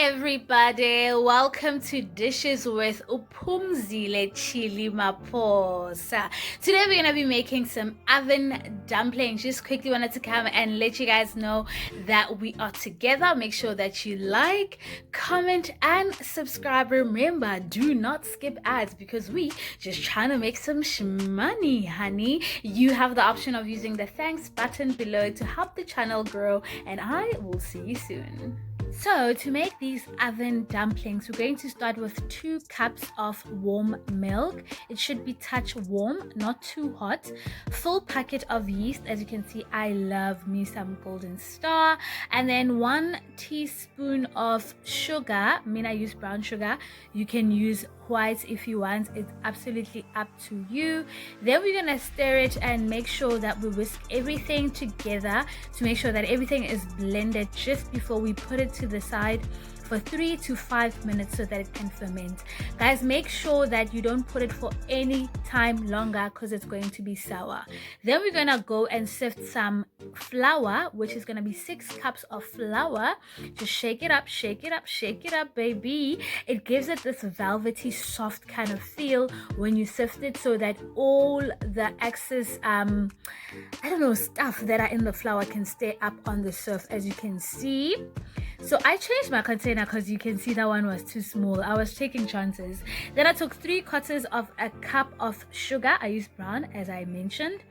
everybody, welcome to Dishes with Phumzilechili Maposa. Today we're gonna be making some oven dumplings. Just quickly wanted to come and let you guys know that we are together. Make sure that you like, comment, and subscribe. Remember, do not skip ads because we just trying to make some money, honey. You have the option of using the thanks button below to help the channel grow, and I will see you soon. So to make these oven dumplings, we're going to start with 2 cups of warm milk. It should be touch warm, not too hot. Full packet of yeast. As you can see, I love me some Golden Star. And then 1 teaspoon of sugar. I mean, I use brown sugar. You can use white if you want. It's absolutely up to you. Then we're gonna stir it and make sure that we whisk everything together to make sure that everything is blended just before we put it to the side for 3 to 5 minutes so that it can ferment. Guys, make sure that you don't put it for any time longer because it's going to be sour. Then we're gonna go and sift some flour, which is gonna be 6 cups of flour. Just shake it up, shake it up, shake it up, baby. It gives it this velvety soft kind of feel when you sift it, so that all the excess stuff that are in the flour can stay up on the surface, as you can see. So I changed my container because you can see that one was too small. I was taking chances. Then I took 3/4 of a cup of sugar. I used brown, as I mentioned.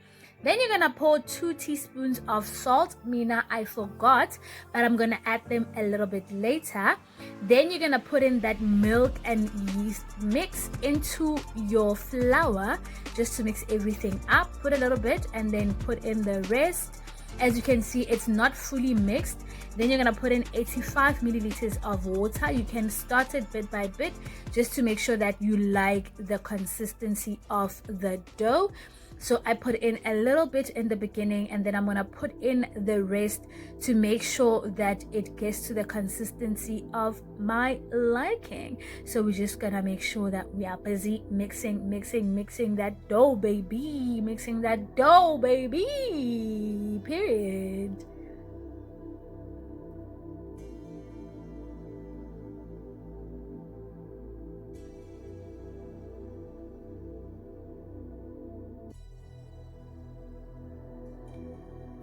Then you're gonna pour 2 teaspoons of salt. Mina, I forgot, but I'm gonna add them a little bit later. Then you're gonna put in that milk and yeast mix into your flour just to mix everything up. Put a little bit and then put in the rest. As you can see, it's not fully mixed. Then you're gonna put in 85 milliliters of water. You can start it bit by bit just to make sure that you like the consistency of the dough. So I put in a little bit in the beginning, and then I'm gonna put in the rest to make sure that it gets to the consistency of my liking. So we're just gonna make sure that we are busy mixing that dough, baby. Mixing that dough, baby. Period.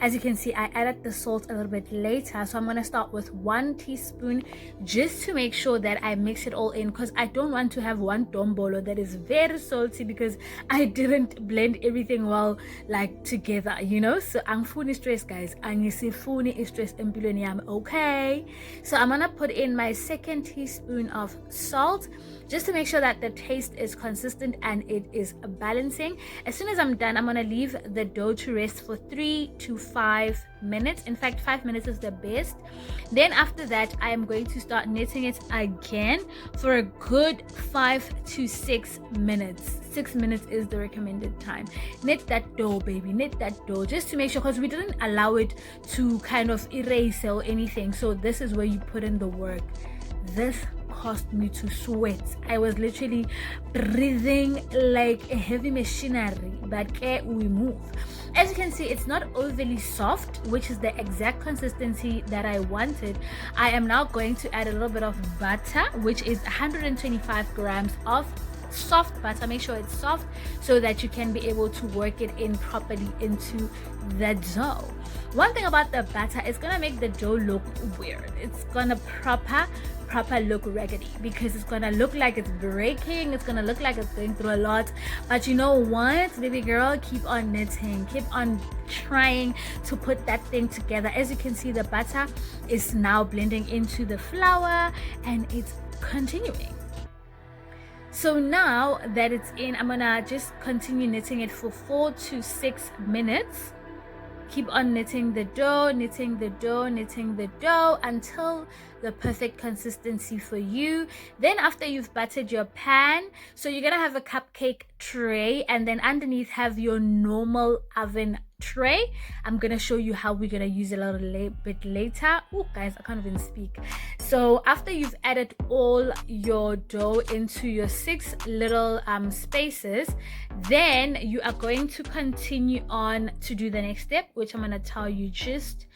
As you can see, I added the salt a little bit later, so I'm going to start with 1 teaspoon just to make sure that I mix it all in, because I don't want to have one idombolo that is very salty because I didn't blend everything well, like, together, you know. So angifuni stress, guys, angisifuni stress empilweni yami, okay? So I'm going to put in my 2nd teaspoon of salt just to make sure that the taste is consistent and it is balancing. As soon as I'm done, I'm going to leave the dough to rest for 3 to 5 minutes. In fact, 5 minutes is the best. Then after that, I am going to start knitting it again for a good 5 to 6 minutes. 6 minutes is the recommended time. Knit that dough, baby, knit that dough, just to make sure, because we didn't allow it to kind of erase or anything. So this is where you put in the work. This caused me to sweat. I was literally breathing like a heavy machinery, but we move. As you can see, it's not overly soft, which is the exact consistency that I wanted. I am now going to add a little bit of butter, which is 125 grams of soft butter. Make sure it's soft so that you can be able to work it in properly into the dough. One thing about the butter, it's gonna make the dough look weird. It's gonna proper look raggedy, because it's gonna look like it's breaking. It's gonna look like it's going through a lot. But you know what, baby girl, keep on knitting, keep on trying to put that thing together. As you can see, the butter is now blending into the flour and it's continuing. So now that it's in, I'm gonna just continue knitting it for 4 to 6 minutes. Keep on knitting the dough, knitting the dough, knitting the dough until the perfect consistency for you. Then after you've buttered your pan, so you're gonna have a cupcake tray, and then underneath have your normal oven tray. I'm gonna show you how we're gonna use it a little bit later. Oh guys, I can't even speak. So after you've added all your dough into your 6 little spaces, then you are going to continue on to do the next step, which I'm gonna tell you just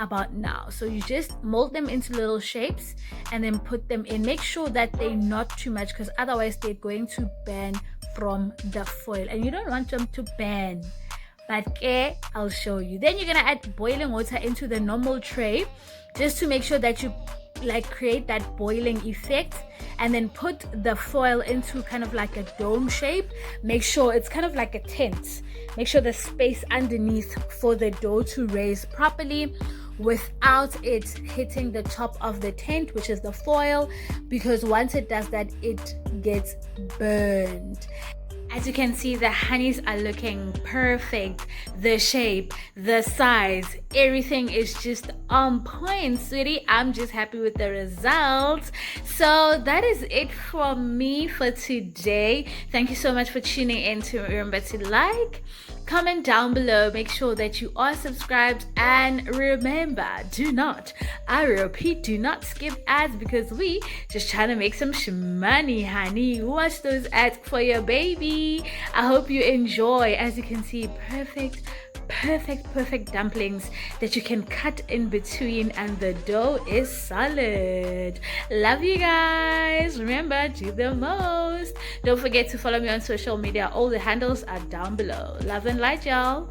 about now. So you just mold them into little shapes and then put them in. Make sure that they're not too much, because otherwise they're going to burn from the foil, and you don't want them to burn. But I'll show you. Then you're gonna add boiling water into the normal tray, just to make sure that you like create that boiling effect, and then put the foil into kind of like a dome shape. Make sure it's kind of like a tent. Make sure the space underneath for the dough to raise properly without it hitting the top of the tent, which is the foil, because once it does that, it gets burned. As you can see, the honeys are looking perfect. The shape, the size, everything is just on point, sweetie. I'm just happy with the results. So that is it from me for today. Thank you so much for tuning in. To remember to like, comment down below, make sure that you are subscribed, and remember, I repeat, do not skip ads, because we just trying to make some money, honey. Watch those ads for your baby. I hope you enjoy. As you can see, perfect dumplings that you can cut in between, and the dough is solid. Love you guys. Remember, do the most. Don't forget to follow me on social media. All the handles are down below. Love and light, y'all.